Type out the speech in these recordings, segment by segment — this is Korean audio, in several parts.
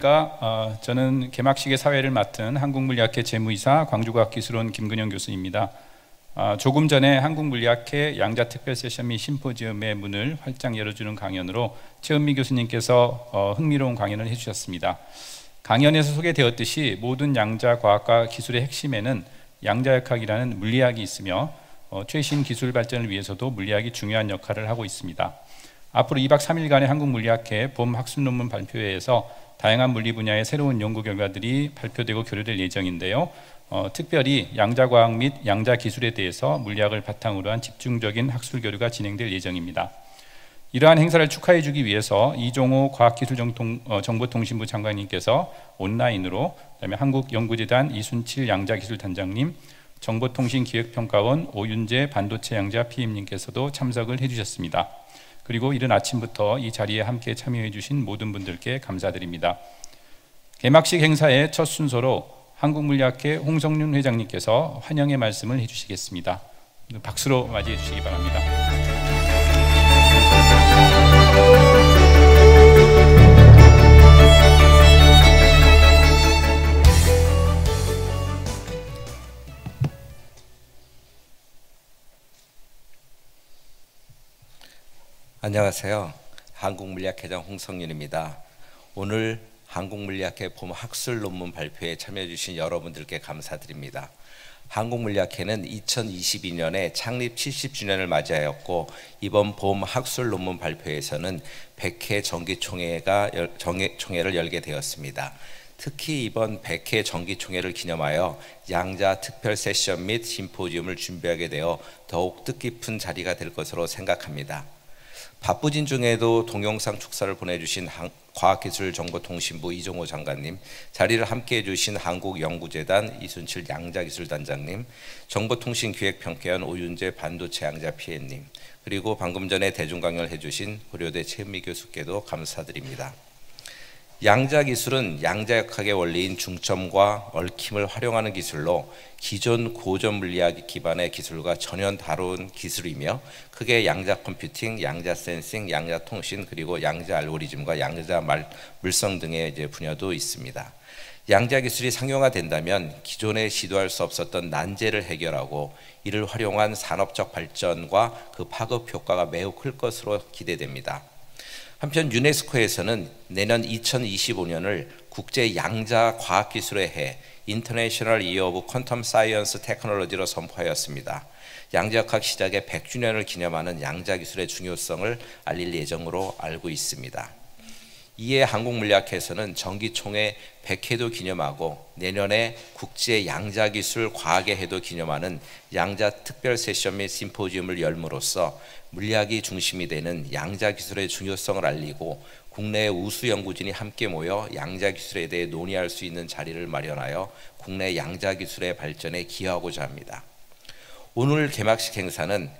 안녕하십니까. 저는 개막식의 사회를 맡은 한국물리학회 재무이사 광주과학기술원 김근영 교수입니다. 조금 전에 한국물리학회 양자특별 세션 및 심포지엄의 문을 활짝 열어주는 강연으로 최은미 교수님께서 흥미로운 강연을 해주셨습니다. 강연에서 소개되었듯이 모든 양자 과학과 기술의 핵심에는 양자역학이라는 물리학이 있으며 최신 기술 발전을 위해서도 물리학이 중요한 역할을 하고 있습니다. 앞으로 2박 3일간의 한국물리학회 봄 학술 논문 발표회에서 다양한 물리 분야의 새로운 연구 결과들이 발표되고 교류될 예정인데요. 특별히 양자과학 및 양자기술에 대해서 물리학을 바탕으로 한 집중적인 학술 교류가 진행될 예정입니다. 이러한 행사를 축하해 주기 위해서 이종호 과학기술정보통신부 장관님께서 온라인으로, 그다음에 한국연구재단 이순칠 양자기술단장님, 정보통신기획평가원 오윤재 반도체 양자 PM님께서도 참석을 해주셨습니다. 그리고 이른 아침부터 이 자리에 함께 참여해 주신 모든 분들께 감사드립니다. 개막식 행사의 첫 순서로 한국물리학회 홍성윤 회장님께서 환영의 말씀을 해주시겠습니다. 박수로 맞이해 주시기 바랍니다. 안녕하세요. 한국물리학회장 홍성윤입니다. 오늘 한국물리학회 봄 학술 논문 발표에 참여해 주신 여러분들께 감사드립니다. 한국물리학회는 2022년에 창립 70주년을 맞이하였고, 이번 봄 학술 논문 발표에서는 100회 정기총회를 열게 되었습니다. 특히 이번 100회 정기총회를 기념하여 양자 특별 세션 및 심포지움을 준비하게 되어 더욱 뜻깊은 자리가 될 것으로 생각합니다. 바쁘신 중에도 동영상 축사를 보내주신 과학기술정보통신부 이종호 장관님, 자리를 함께해 주신 한국연구재단 이순칠 양자기술단장님, 정보통신기획평가원 오윤재 반도체 양자 PM님, 그리고 방금 전에 대중강연을 해주신 고려대 최은미 교수께도 감사드립니다. 양자기술은 양자역학의 원리인 중점과 얽힘을 활용하는 기술로 기존 고전 물리학 기반의 기술과 전혀 다른 기술이며, 크게 양자 컴퓨팅, 양자 센싱, 양자 통신, 그리고 양자 알고리즘과 양자 물성 등의 분야도 있습니다. 양자 기술이 상용화된다면 기존에 시도할 수 없었던 난제를 해결하고, 이를 활용한 산업적 발전과 그 파급 효과가 매우 클 것으로 기대됩니다. 한편 유네스코에서는 내년 2025년을 국제 양자 과학기술의 해 International Year of Quantum Science Technology로 선포하였습니다. 양자역학 시작의 100주년을 기념하는 양자기술의 중요성을 알릴 예정으로 알고 있습니다. 이에 한국물리학회에서는 정기총회 100회도 기념하고, 내년에 국제 양자기술 과학의 해도 기념하는 양자 특별 세션 및 심포지움을 열므로써 물리학이 중심이 되는 양자기술의 중요성을 알리고, 국내의 우수 연구진이 함께 모여 양자기술에 대해 논의할 수 있는 자리를 마련하여 국내 양자기술의 발전에 기여하고자 합니다. 오늘 개막식 행사는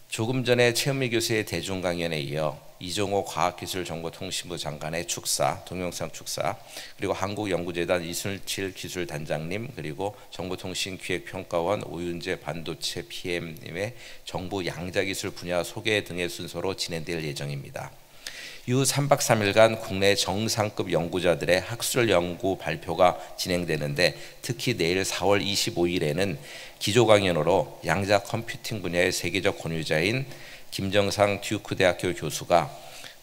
조금 전에 최은미 교수의 대중강연에 이어 이종호 과학기술정보통신부 장관의 축사, 동영상 축사, 그리고 한국연구재단 이순칠 기술단장님, 그리고 정보통신기획평가원 오윤재 반도체 PM님의 정부 양자기술 분야 소개 등의 순서로 진행될 예정입니다. 이후 3박 3일간 국내 정상급 연구자들의 학술 연구 발표가 진행되는데, 특히 내일 4월 25일에는 기조 강연으로 양자 컴퓨팅 분야의 세계적 권위자인 김정상 듀크 대학교 교수가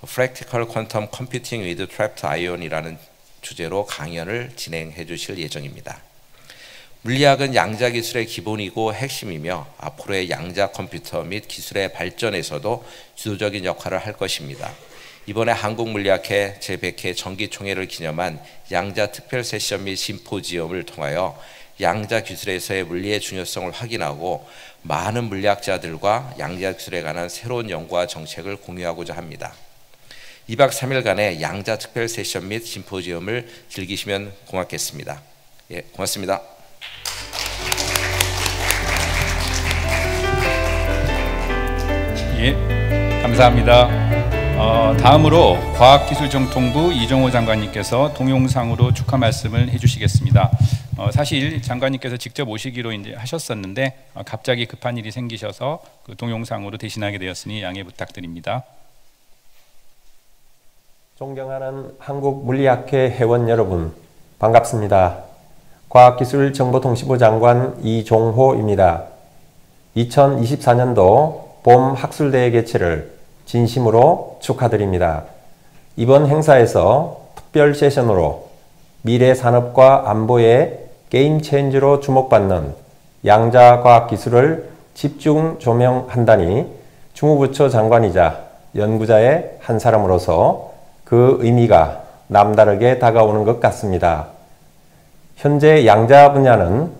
Practical Quantum Computing with Trapped Ion이라는 주제로 강연을 진행해 주실 예정입니다. 물리학은 양자 기술의 기본이고 핵심이며, 앞으로의 양자 컴퓨터 및 기술의 발전에서도 주도적인 역할을 할 것입니다. 이번에 한국물리학회 제100회 정기총회를 기념한 양자 특별 세션 및 심포지엄을 통하여 양자 기술에서의 물리의 중요성을 확인하고, 많은 물리학자들과 양자 기술에 관한 새로운 연구와 정책을 공유하고자 합니다. 2박 3일간의 양자 특별 세션 및 심포지엄을 즐기시면 고맙겠습니다. 예, 고맙습니다. 예, 감사합니다. 다음으로 과학기술정통부 이종호 장관님께서 동영상으로 축하 말씀을 해주시겠습니다. 사실 장관님께서 직접 오시기로 이제 하셨었는데 갑자기 급한 일이 생기셔서 그 동영상으로 대신하게 되었으니 양해 부탁드립니다. 존경하는 한국물리학회 회원 여러분, 반갑습니다. 과학기술정보통신부 장관 이종호입니다. 2024년도 봄 학술대회 개최를 진심으로 축하드립니다. 이번 행사에서 특별 세션으로 미래 산업과 안보의 게임 체인저로 주목받는 양자과학기술을 집중 조명한다니 주무부처 장관이자 연구자의 한 사람으로서 그 의미가 남다르게 다가오는 것 같습니다. 현재 양자 분야는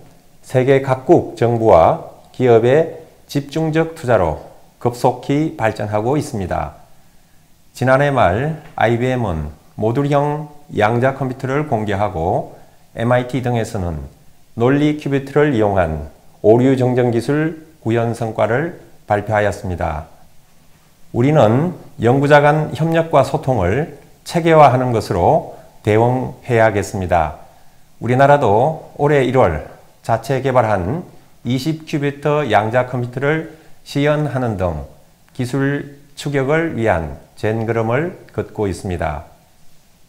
세계 각국 정부와 기업의 집중적 투자로 급속히 발전하고 있습니다. 지난해 말 IBM은 모듈형 양자 컴퓨터를 공개하고 MIT 등에서는 논리 큐비트를 이용한 오류 정정 기술 구현 성과를 발표하였습니다. 우리는 연구자 간 협력과 소통을 체계화하는 것으로 대응해야겠습니다. 우리나라도 올해 1월 자체 개발한 20큐비트 양자 컴퓨터를 시연하는 등 기술 추격을 위한 젠걸음을 긋고 있습니다.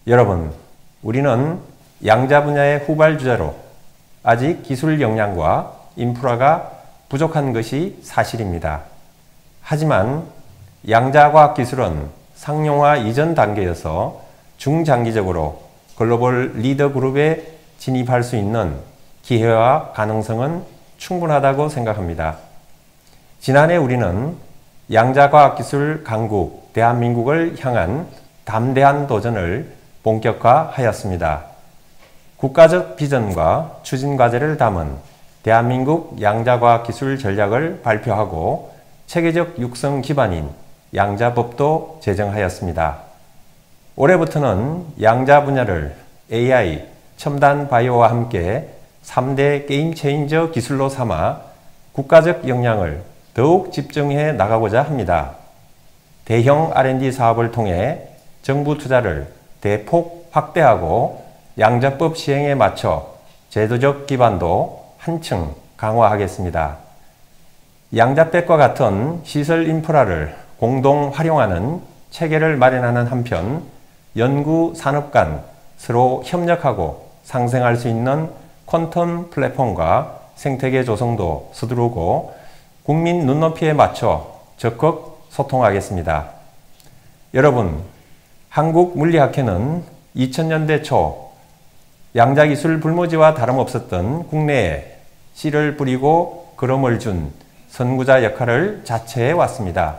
여러분, 우리는 양자 분야의 후발주자로 아직 기술 역량과 인프라가 부족한 것이 사실입니다. 하지만 양자과학 기술은 상용화 이전 단계여서 중장기적으로 글로벌 리더 그룹에 진입할 수 있는 기회와 가능성은 충분하다고 생각합니다. 지난해 우리는 양자과학기술 강국 대한민국을 향한 담대한 도전을 본격화하였습니다. 국가적 비전과 추진과제를 담은 대한민국 양자과학기술 전략을 발표하고 체계적 육성 기반인 양자법도 제정하였습니다. 올해부터는 양자 분야를 AI, 첨단 바이오와 함께 3대 게임 체인저 기술로 삼아 국가적 역량을 더욱 집중해 나가고자 합니다. 대형 R&D 사업을 통해 정부 투자를 대폭 확대하고 양자법 시행에 맞춰 제도적 기반도 한층 강화하겠습니다. 양자백과 같은 시설 인프라를 공동 활용하는 체계를 마련하는 한편 연구 산업 간 서로 협력하고 상생할 수 있는 퀀텀 플랫폼과 생태계 조성도 서두르고 국민 눈높이에 맞춰 적극 소통하겠습니다. 여러분, 한국물리학회는 2000년대 초 양자기술 불모지와 다름없었던 국내에 씨를 뿌리고 걸음을 준 선구자 역할을 자처해 왔습니다.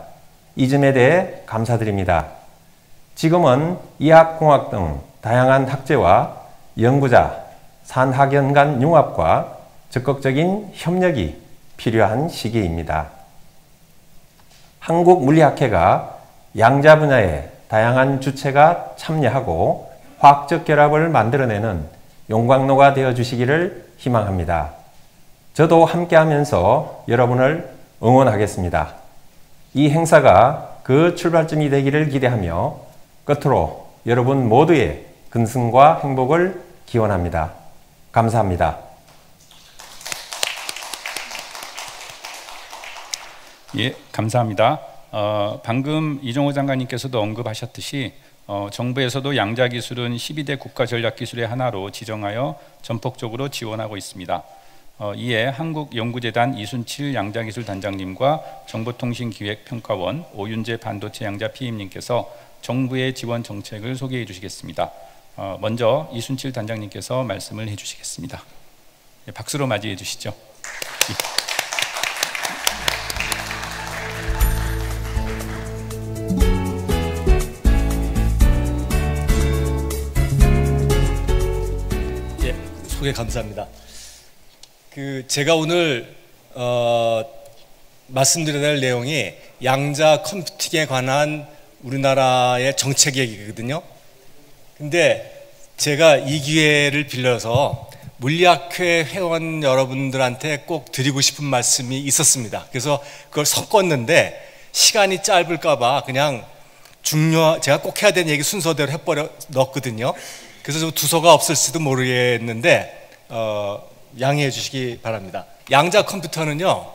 이 점에 대해 감사드립니다. 지금은 이학공학 등 다양한 학제와 연구자, 산학연 간 융합과 적극적인 협력이 필요한 시기입니다. 한국물리학회가 양자 분야에 다양한 주체가 참여하고 화학적 결합을 만들어내는 용광로가 되어 주시기를 희망합니다. 저도 함께하면서 여러분을 응원하겠습니다. 이 행사가 그 출발점이 되기를 기대하며 끝으로 여러분 모두의 근승과 행복을 기원합니다. 감사합니다. 예, 감사합니다. 방금 이종호 장관님께서도 언급하셨듯이 정부에서도 양자 기술은 12대 국가 전략 기술의 하나로 지정하여 전폭적으로 지원하고 있습니다. 이에 한국연구재단 이순칠 양자기술단장님과 정보통신기획평가원 오윤재 반도체 양자 PM님께서 정부의 지원 정책을 소개해 주시겠습니다. 먼저 이순칠 단장님께서 말씀을 해 주시겠습니다. 예, 박수로 맞이해 주시죠. 예, 소개 감사합니다. 제가 오늘 말씀드려야 될 내용이 양자 컴퓨팅에 관한 우리나라의 정책 얘기거든요. 근데 제가 이 기회를 빌려서 물리학회 회원 여러분들한테 꼭 드리고 싶은 말씀이 있었습니다. 그래서 그걸 섞었는데 시간이 짧을까봐 그냥 제가 꼭 해야 되는 얘기 순서대로 넣었거든요. 그래서 좀 두서가 없을지도 모르겠는데 양해해 주시기 바랍니다. 양자 컴퓨터는요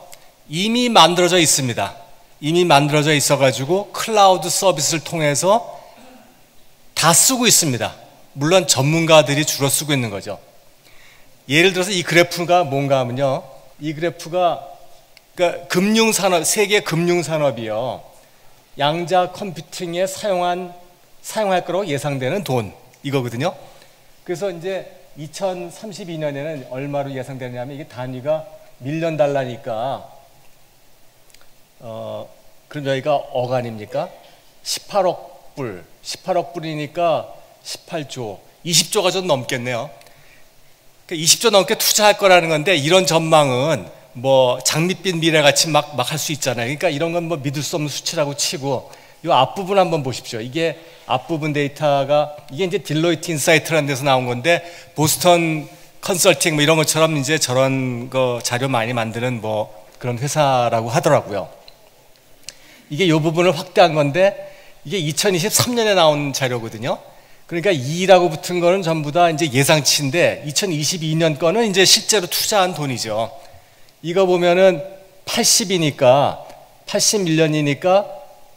이미 만들어져 있습니다. 이미 만들어져 있어가지고 클라우드 서비스를 통해서 다 쓰고 있습니다. 물론 전문가들이 주로 쓰고 있는 거죠. 예를 들어서 이 그래프가 뭔가 하면요, 이 그래프가 그러니까 금융산업, 세계 금융산업이요, 양자 컴퓨팅에 사용할 거라고 예상되는 돈, 이거거든요. 그래서 이제 2032년에는 얼마로 예상되냐면, 이게 단위가 밀리언 달러니까 그럼 여기가 억 아닙니까? 18억 불, 18억 불이니까 18조, 20조가 좀 넘겠네요. 20조 넘게 투자할 거라는 건데, 이런 전망은 뭐 장밋빛 미래같이 막 할 수 있잖아요. 그러니까 이런 건 뭐 믿을 수 없는 수치라고 치고, 이 앞부분 한번 보십시오. 이게 앞부분 데이터가, 이게 이제 딜로이트 인사이트라는 데서 나온 건데, 보스턴 컨설팅 뭐 이런 것처럼 이제 저런 거 자료 많이 만드는 뭐 그런 회사라고 하더라고요. 이게 이 부분을 확대한 건데, 이게 2023년에 나온 자료거든요. 그러니까 2라고 붙은 거는 전부 다 이제 예상치인데, 2022년 거는 이제 실제로 투자한 돈이죠. 이거 보면은 80이니까 80밀리언이니까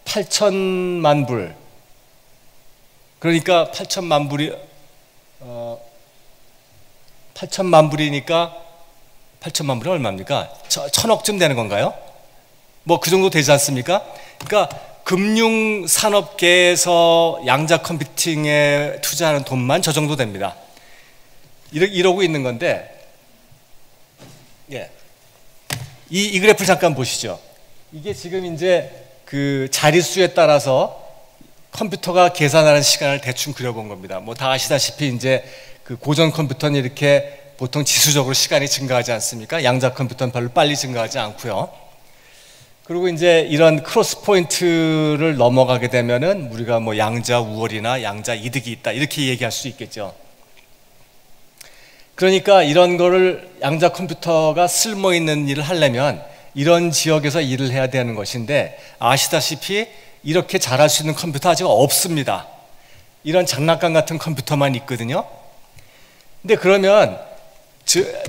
8천만 불. 그러니까 8천만 불이 8천만 불이니까 8천만 불이 얼마입니까? 1,000억쯤 되는 건가요? 뭐 그 정도 되지 않습니까? 그러니까 금융산업계에서 양자 컴퓨팅에 투자하는 돈만 저 정도 됩니다. 이러고 있는 건데, 예. 이 그래프를 잠깐 보시죠. 이게 지금 이제 그 자릿수에 따라서 컴퓨터가 계산하는 시간을 대충 그려본 겁니다. 뭐 다 아시다시피 이제 그 고전 컴퓨터는 이렇게 보통 지수적으로 시간이 증가하지 않습니까? 양자 컴퓨터는 별로 빨리 증가하지 않고요. 그리고 이제 이런 크로스 포인트를 넘어가게 되면은 우리가 뭐 양자 우월이나 양자 이득이 있다, 이렇게 얘기할 수 있겠죠. 그러니까 이런 거를 양자 컴퓨터가 쓸모 있는 일을 하려면 이런 지역에서 일을 해야 되는 것인데, 아시다시피 이렇게 잘할 수 있는 컴퓨터 아직 없습니다. 이런 장난감 같은 컴퓨터만 있거든요. 근데 그러면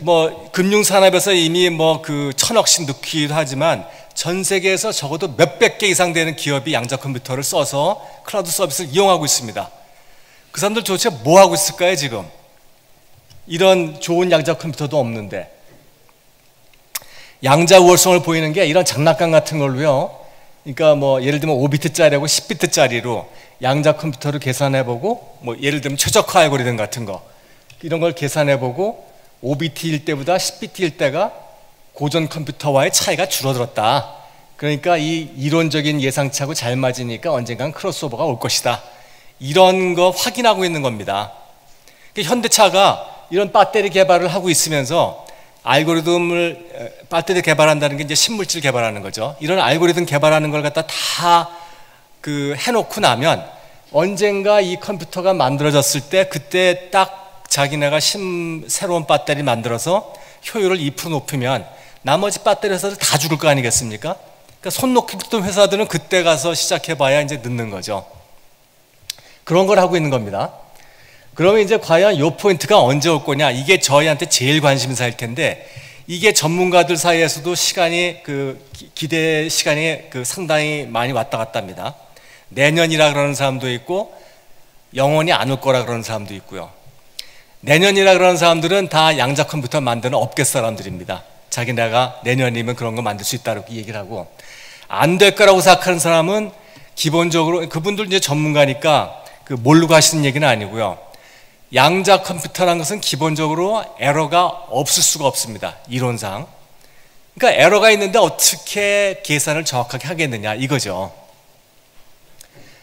뭐 금융산업에서 이미 뭐 그 1,000억씩 넣기도 하지만, 전 세계에서 적어도 몇백 개 이상 되는 기업이 양자 컴퓨터를 써서 클라우드 서비스를 이용하고 있습니다. 그 사람들 도대체 뭐 하고 있을까요, 지금? 이런 좋은 양자 컴퓨터도 없는데. 양자 우월성을 보이는 게 이런 장난감 같은 걸로요, 그러니까 뭐 예를 들면 5비트짜리하고 10비트짜리로 양자 컴퓨터를 계산해보고, 뭐 예를 들면 최적화 알고리즘 같은 거, 이런 걸 계산해보고 5비트일 때보다 10비트일 때가 고전 컴퓨터와의 차이가 줄어들었다. 그러니까 이 이론적인 예상치하고 잘 맞으니까 언젠간 크로스오버가 올 것이다. 이런 거 확인하고 있는 겁니다. 현대차가 이런 배터리 개발을 하고 있으면서 배터리 개발한다는 게 이제 신물질 개발하는 거죠. 이런 알고리즘 개발하는 걸 갖다 다 해놓고 나면 언젠가 이 컴퓨터가 만들어졌을 때, 그때 딱 자기네가 새로운 배터리 만들어서 효율을 2% 높이면 나머지 배터리 회사들 다 죽을 거 아니겠습니까? 그러니까 손 놓기 던 회사들은 그때 가서 시작해봐야 이제 늦는 거죠. 그런 걸 하고 있는 겁니다. 그러면 이제 과연 이 포인트가 언제 올 거냐, 이게 저희한테 제일 관심사일 텐데, 이게 전문가들 사이에서도 시간이 기대 시간이 상당히 많이 왔다 갔다 합니다. 내년이라 그러는 사람도 있고 영원히 안 올 거라 그러는 사람도 있고요. 내년이라 그러는 사람들은 다 양자 컴퓨터 만드는 업계 사람들입니다. 자기네가 내년이면 그런 거 만들 수 있다고 얘기를 하고, 안 될 거라고 생각하는 사람은 기본적으로, 그분들 이제 전문가니까 모르고 하시는 얘기는 아니고요. 양자 컴퓨터라는 것은 기본적으로 에러가 없을 수가 없습니다, 이론상. 그러니까 에러가 있는데 어떻게 계산을 정확하게 하겠느냐, 이거죠.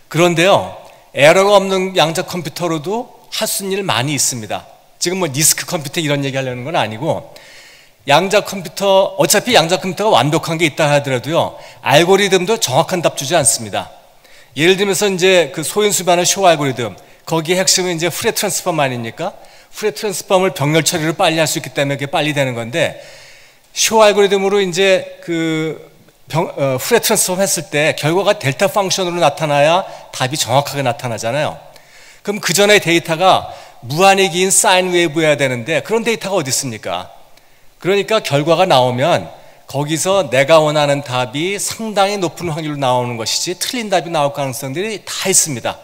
그런데요, 에러가 없는 양자 컴퓨터로도 할 수 있는 일 많이 있습니다. 지금 뭐 리스크 컴퓨터 이런 얘기 하려는 건 아니고, 양자 컴퓨터, 어차피 양자 컴퓨터가 완벽한 게 있다 하더라도요, 알고리즘도 정확한 답 주지 않습니다. 예를 들면서 이제 소인 수반의 쇼 알고리즘, 거기에 핵심은 이제 후레 트랜스폼 아닙니까? 후레 트랜스폼을 병렬 처리를 빨리 할 수 있기 때문에 그게 빨리 되는 건데, 쇼 알고리즘으로 이제 후레 트랜스폼 했을 때 결과가 델타 펑션으로 나타나야 답이 정확하게 나타나잖아요. 그럼 그 전에 데이터가 무한히 긴 사인 웨이브여야 되는데, 그런 데이터가 어디 있습니까? 그러니까 결과가 나오면 거기서 내가 원하는 답이 상당히 높은 확률로 나오는 것이지, 틀린 답이 나올 가능성들이 다 있습니다.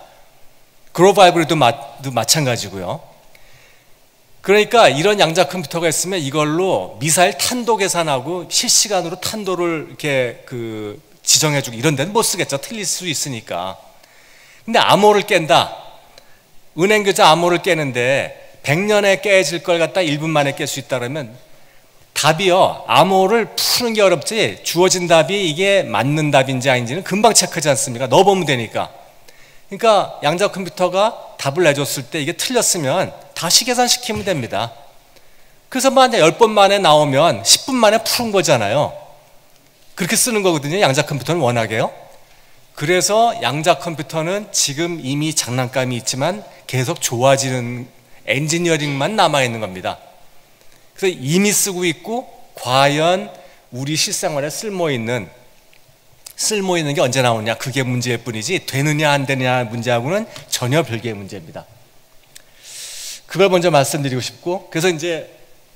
그로바이브리도 마찬가지고요. 그러니까 이런 양자 컴퓨터가 있으면 이걸로 미사일 탄도 계산하고 실시간으로 탄도를 이렇게 지정해주고 이런 데는 못 쓰겠죠. 틀릴 수 있으니까. 근데 암호를 깬다. 은행교자 암호를 깨는데 100년에 깨질 걸 갖다 1분 만에 깰 수 있다 그러면 답이요. 암호를 푸는 게 어렵지 주어진 답이 이게 맞는 답인지 아닌지는 금방 체크하지 않습니까? 넣어보면 되니까. 그러니까 양자 컴퓨터가 답을 내줬을 때 이게 틀렸으면 다시 계산시키면 됩니다. 그래서 만약 10번 만에 나오면 10분 만에 푸는 거잖아요. 그렇게 쓰는 거거든요. 양자 컴퓨터는 워낙에요. 그래서 양자 컴퓨터는 지금 이미 장난감이 있지만 계속 좋아지는 엔지니어링만 남아있는 겁니다. 그래서 이미 쓰고 있고 과연 우리 실생활에 쓸모있는 게 언제 나오냐 그게 문제일 뿐이지 되느냐 안 되느냐 문제하고는 전혀 별개의 문제입니다. 그걸 먼저 말씀드리고 싶고 그래서 이제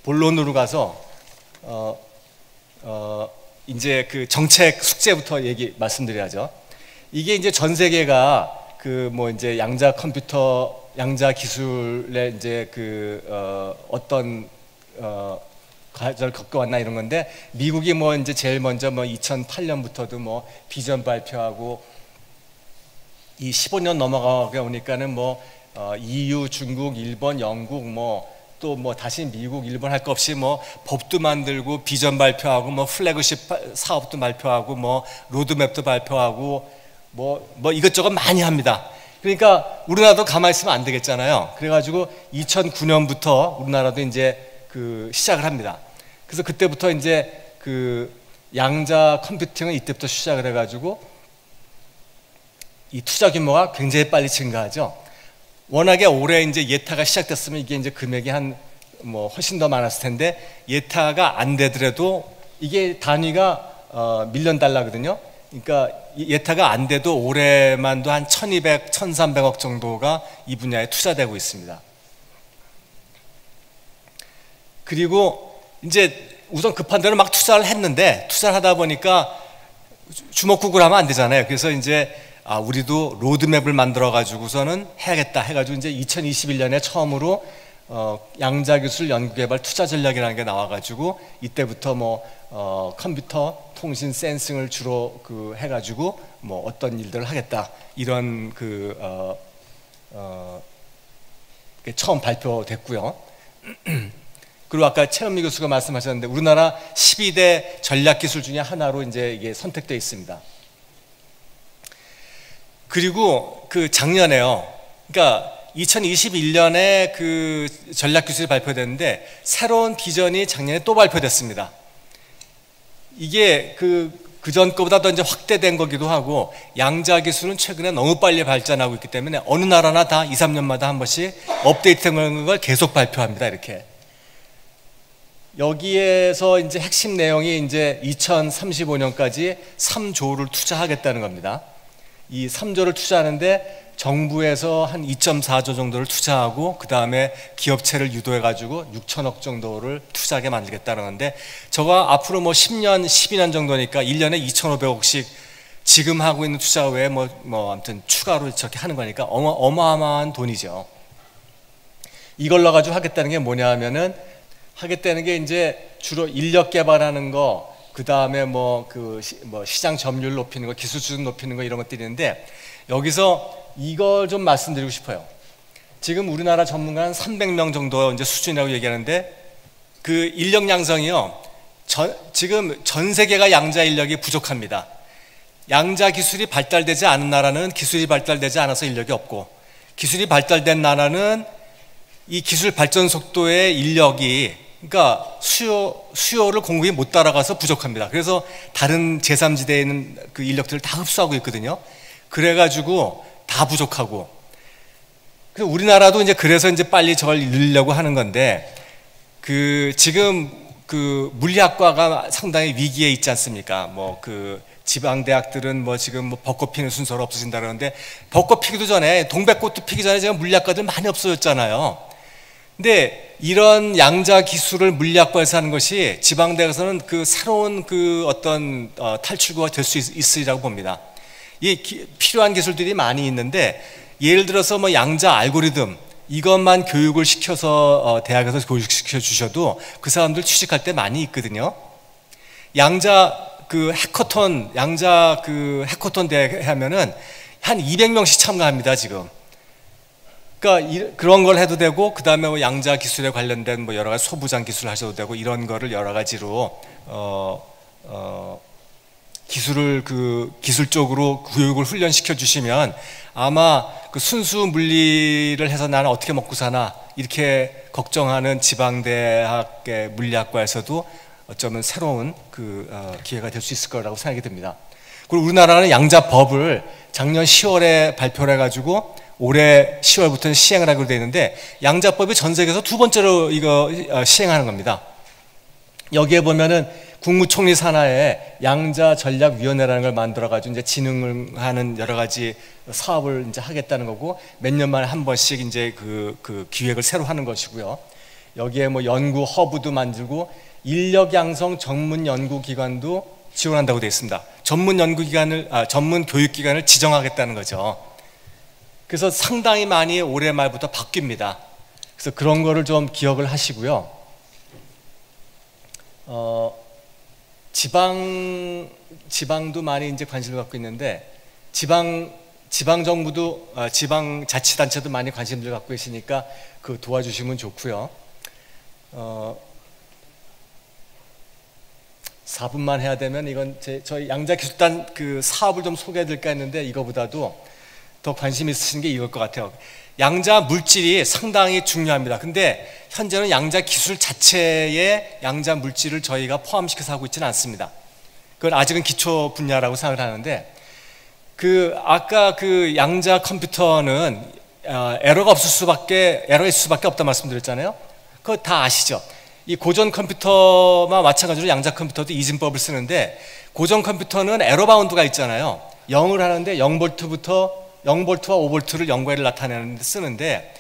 본론으로 가서 이제 그 정책 숙제부터 말씀드려야죠. 이게 이제 전 세계가 이제 양자 컴퓨터, 양자 기술의 이제 어떤 과정을 겪어왔나 이런 건데 미국이 이제 제일 먼저 2008년부터도 비전 발표하고 이 15년 넘어가게 오니까는 EU, 중국, 일본, 영국 또 다시 미국, 일본 할 거 없이 법도 만들고 비전 발표하고 플래그십 사업도 발표하고 로드맵도 발표하고 이것저것 많이 합니다. 그러니까 우리나라도 가만히 있으면 안 되겠잖아요. 그래가지고 2009년부터 우리나라도 이제 시작을 합니다. 그래서 그때부터 이제 양자 컴퓨팅은 이때부터 시작을 해가지고 이 투자 규모가 굉장히 빨리 증가하죠. 워낙에 올해 이제 예타가 시작됐으면 이게 이제 금액이 훨씬 더 많았을 텐데 예타가 안 되더라도 이게 단위가 밀리언 달러거든요. 그러니까 예타가 안 돼도 올해만도 한 1200, 1300억 정도가 이 분야에 투자되고 있습니다. 그리고 이제 우선 급한 대로 막 투자를 했는데 투자를 하다 보니까 주먹구구를 하면 안 되잖아요. 그래서 이제 우리도 로드맵을 만들어 가지고서는 해야겠다 해가지고 이제 2021년에 처음으로 양자기술 연구개발 투자 전략이라는 게 나와가지고 이때부터 컴퓨터, 통신, 센싱을 주로 해가지고 어떤 일들을 하겠다 이런 처음 발표됐고요. 그리고 아까 최은미 교수가 말씀하셨는데 우리나라 12대 전략기술 중에 하나로 이제 이게 선택되어 있습니다. 그리고 작년에요. 그러니까 2021년에 전략기술이 발표됐는데 새로운 비전이 작년에 또 발표됐습니다. 이게 그전 거보다 더 이제 확대된 거기도 하고 양자기술은 최근에 너무 빨리 발전하고 있기 때문에 어느 나라나 다 2, 3년마다 한 번씩 업데이트된 걸 계속 발표합니다. 이렇게. 여기에서 이제 핵심 내용이 이제 2035년까지 3조를 투자하겠다는 겁니다. 이 3조를 투자하는데 정부에서 한 2.4조 정도를 투자하고 그 다음에 기업체를 유도해가지고 6천억 정도를 투자하게 만들겠다는 건데 저거 앞으로 10년, 12년 정도니까 1년에 2,500억씩 지금 하고 있는 투자 외에 아무튼 추가로 저렇게 하는 거니까 어마어마한 돈이죠. 이걸로 가지고 하겠다는 게 뭐냐 하면은 하겠다는 게 이제 주로 인력 개발하는 거 그 다음에 시장 점유율 높이는 거, 기술 수준 높이는 거 이런 것들이 있는데 여기서 이걸 좀 말씀드리고 싶어요. 지금 우리나라 전문가는 300명 정도 이제 수준이라고 얘기하는데 인력 양성이요. 지금 전 세계가 양자 인력이 부족합니다. 양자 기술이 발달되지 않은 나라는 기술이 발달되지 않아서 인력이 없고 기술이 발달된 나라는 이 기술 발전 속도의 인력이 그러니까 수요를 공급이 못 따라가서 부족합니다. 그래서 다른 제3지대에 있는 인력들을 다 흡수하고 있거든요. 그래가지고 다 부족하고. 그래서 우리나라도 이제 그래서 이제 빨리 저걸 늘리려고 하는 건데 지금 물리학과가 상당히 위기에 있지 않습니까? 지방 대학들은 지금 벚꽃 피는 순서로 없어진다 그러는데 벚꽃 피기도 전에 동백꽃도 피기 전에 제가 물리학과들 많이 없어졌잖아요. 근데 이런 양자 기술을 물리학과에서 하는 것이 지방대학에서는 새로운 어떤 탈출구가 될 수 있으리라고 봅니다. 필요한 기술들이 많이 있는데 예를 들어서 뭐 양자 알고리즘 이것만 교육을 시켜서 대학에서 교육시켜 주셔도 그 사람들 취직할 때 많이 있거든요. 양자 그 해커톤, 양자 그 해커톤 대회 하면은 한 200명씩 참가합니다, 지금. 그러니까 그런 걸 해도 되고, 그 다음에 뭐 양자 기술에 관련된 뭐 여러 가지 소부장 기술 하셔도 되고, 이런 거를 여러 가지로 기술을 기술적으로 교육을 훈련시켜 주시면 아마 그 순수 물리를 해서 나는 어떻게 먹고 사나 이렇게 걱정하는 지방대학의 물리학과에서도 어쩌면 새로운 기회가 될 수 있을 거라고 생각이 듭니다. 그리고 우리나라는 양자법을 작년 10월에 발표를 해가지고 올해 10월부터는 시행을 하기로 되어 있는데, 양자법이 전 세계에서 두 번째로 이거 시행하는 겁니다. 여기에 보면은 국무총리 산하에 양자전략위원회라는 걸 만들어가지고 이제 진흥을 하는 여러 가지 사업을 이제 하겠다는 거고, 몇 년 만에 한 번씩 이제 그 기획을 새로 하는 것이고요. 여기에 뭐 연구 허브도 만들고 인력 양성 전문 연구기관도 지원한다고 되어 있습니다. 전문 교육기관을 지정하겠다는 거죠. 그래서 상당히 많이 올해 말부터 바뀝니다. 그래서 그런 거를 좀 기억을 하시고요. 지방도 많이 이제 관심을 갖고 있는데, 지방 정부도 지방 자치단체도 많이 관심을 갖고 계시니까 그 도와주시면 좋고요. 4분만 해야 되면 이건 저희 양자기술단 그 사업을 좀 소개해 드릴까 했는데, 이거보다도 더 관심 있으신 게 이걸 것 같아요. 양자 물질이 상당히 중요합니다. 근데 현재는 양자 기술 자체에 양자 물질을 저희가 포함시켜서 하고 있지는 않습니다. 그건 아직은 기초 분야라고 생각을 하는데, 아까 그 양자 컴퓨터는 에러가 있을 수밖에 없다 말씀드렸잖아요. 그거 다 아시죠? 이 고전 컴퓨터와 마찬가지로 양자 컴퓨터도 이진법을 쓰는데, 고전 컴퓨터는 에러 바운드가 있잖아요. 0을 하는데 0볼트와 5볼트를 0과 1을 나타내는 데 쓰는데,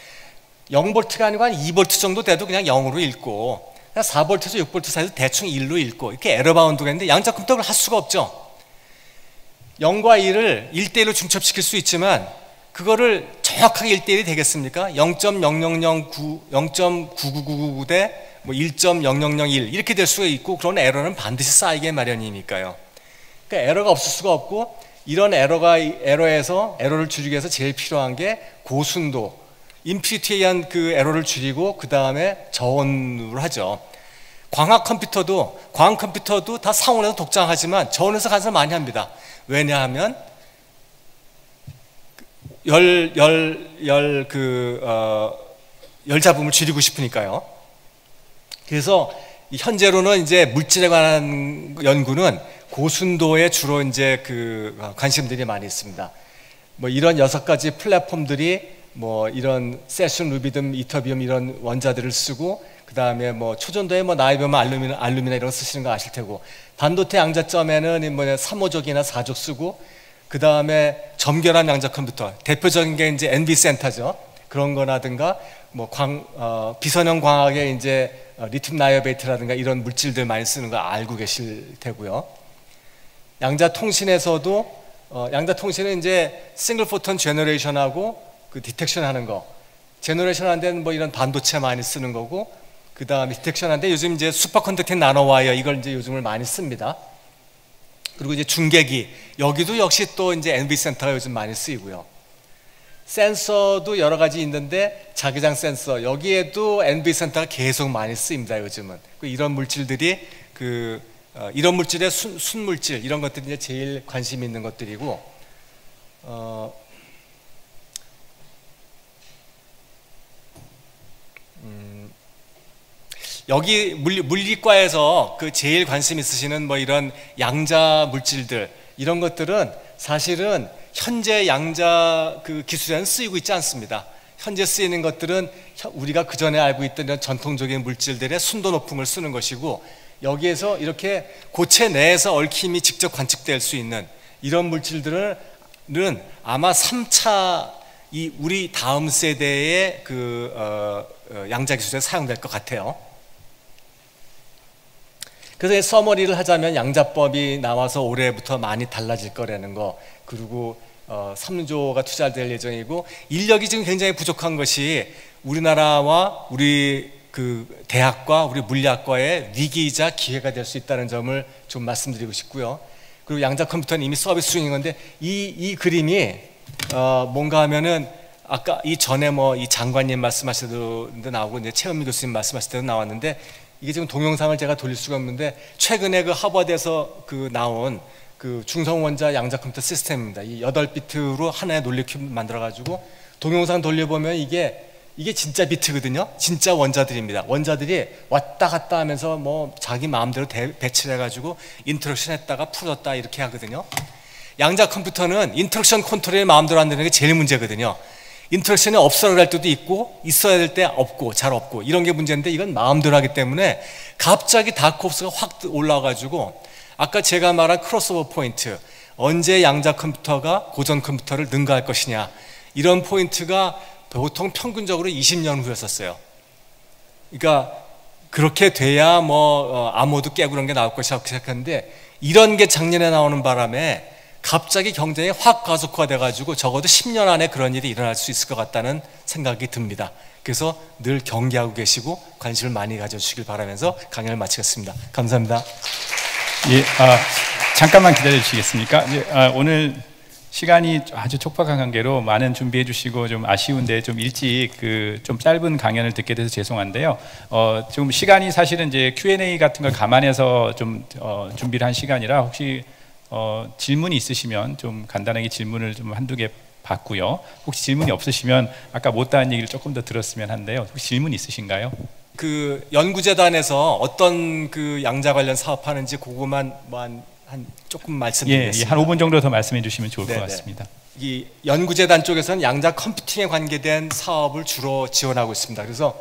0볼트가 아니고 한 2볼트 정도 돼도 그냥 0으로 읽고, 4볼트에서 6볼트 사이에서 대충 1로 읽고, 이렇게 에러 바운드가 있는데 양자 컴퓨터를 할 수가 없죠. 0과 1을 1대1로 중첩시킬 수 있지만 그거를 정확하게 1대1이 되겠습니까? 0.9999 대 뭐 1.0001 이렇게 될 수가 있고, 그런 에러는 반드시 쌓이게 마련이니까요. 그러니까 에러가 없을 수가 없고, 이런 에러에서 에러를 줄이기 위해서 제일 필요한 게 고순도, 인피니티에 의한 그 에러를 줄이고 그 다음에 저온으로 하죠. 광학 컴퓨터도 다 상온에서 독장하지만 저온에서 간섭을 많이 합니다. 왜냐하면 열 잡음을 줄이고 싶으니까요. 그래서 현재로는 이제 물질에 관한 연구는 고순도에 주로 이제 관심들이 많이 있습니다. 뭐 이런 6가지 플랫폼들이 뭐 이런 세슘, 루비듐, 이터비움 이런 원자들을 쓰고, 그 다음에 뭐 초전도에 뭐 나이비움, 알루미나 이런 거 쓰시는 거 아실 테고, 반도체 양자점에는 뭐 3호족이나 4족 쓰고, 그 다음에 점결한 양자 컴퓨터, 대표적인 게 이제 NV센터죠. 그런 거라든가 뭐 비선형 광학에 이제 리튬 나이오베이트라든가 이런 물질들 많이 쓰는 거 알고 계실 테고요. 양자 통신에서도 양자 통신은 이제 싱글 포톤 제너레이션하고 그 디텍션 하는 거, 제너레이션 하는 데는 뭐 이런 반도체 많이 쓰는 거고, 그 다음에 디텍션 하는데 요즘 이제 슈퍼컨덕팅 나노와이어 이걸 이제 요즘을 많이 씁니다. 그리고 이제 중계기, 여기도 역시 또 이제 NV센터가 요즘 많이 쓰이고요. 센서도 여러 가지 있는데, 자기장 센서, 여기에도 NV센터가 계속 많이 쓰입니다, 요즘은. 이런 물질들이 이런 물질의 순물질, 이런 것들이 이제 제일 관심 있는 것들이고, 여기 물리과에서 제일 관심 있으시는 뭐 이런 양자 물질들, 이런 것들은 사실은 현재 양자 기술에는 쓰이고 있지 않습니다. 현재 쓰이는 것들은 우리가 그 전에 알고 있던 이런 전통적인 물질들의 순도 높음을 쓰는 것이고, 여기에서 이렇게 고체 내에서 얽힘이 직접 관측될 수 있는 이런 물질들은 아마 3차 우리 다음 세대의 양자 기술에 사용될 것 같아요. 그래서 서머리를 하자면 양자법이 나와서 올해부터 많이 달라질 거라는 거, 그리고 3조가 투자될 예정이고, 인력이 지금 굉장히 부족한 것이 우리나라와 우리 그 대학과 우리 물리학과의 위기이자 기회가 될 수 있다는 점을 좀 말씀드리고 싶고요. 그리고 양자 컴퓨터는 이미 서비스 중인 건데, 이 그림이 뭔가 하면은 아까 이 전에 뭐 이 장관님 말씀하실 때도 나오고 이제 최은미 교수님 말씀하실 때도 나왔는데, 이게 지금 동영상을 제가 돌릴 수가 없는데, 최근에 그 하버드에서 그 나온 그 중성원자 양자 컴퓨터 시스템입니다. 이 8비트로 하나의 논리 큐브 만들어 가지고 동영상 돌려보면 이게 진짜 비트거든요. 진짜 원자들입니다. 원자들이 왔다 갔다 하면서 뭐 자기 마음대로 배치를 해가지고 인터랙션 했다가 풀었다 이렇게 하거든요. 양자 컴퓨터는 인터랙션 컨트롤이 마음대로 안 되는 게 제일 문제거든요. 인터랙션이 없어야 할 때도 있고 있어야 될 때 없고 잘 없고 이런 게 문제인데, 이건 마음대로 하기 때문에 갑자기 다크홉스가 확 올라와가지고, 아까 제가 말한 크로스오버 포인트, 언제 양자 컴퓨터가 고전 컴퓨터를 능가할 것이냐, 이런 포인트가 보통 평균적으로 20년 후였었어요. 그러니까 그렇게 돼야 뭐 암호도 깨고 그런 게 나올 것이라고 생각했는데, 이런 게 작년에 나오는 바람에 갑자기 경쟁이 확 가속화돼 가지고 적어도 10년 안에 그런 일이 일어날 수 있을 것 같다는 생각이 듭니다. 그래서 늘 경계하고 계시고 관심을 많이 가져주시길 바라면서 강연을 마치겠습니다. 감사합니다. 예, 잠깐만 기다려 주시겠습니까? 오늘 시간이 아주 촉박한 관계로 많은 준비해 주시고 좀 아쉬운데, 좀 일찍 좀 짧은 강연을 듣게 돼서 죄송한데요. 좀 시간이 사실은 이제 Q&A 같은 걸 감안해서 좀 준비를 한 시간이라, 혹시 질문이 있으시면 좀 간단하게 질문을 좀 한두 개 받고요. 혹시 질문이 없으시면 아까 못다한 얘기를 조금 더 들었으면 한데요. 혹시 질문 있으신가요? 그 연구재단에서 어떤 그 양자 관련 사업하는지 그거만 뭐 한 조금 말씀드리겠습니다. 한 5분 정도 더 말씀해 주시면 좋을 것 같습니다. 이 연구재단 쪽에서는 양자 컴퓨팅에 관계된 사업을 주로 지원하고 있습니다. 그래서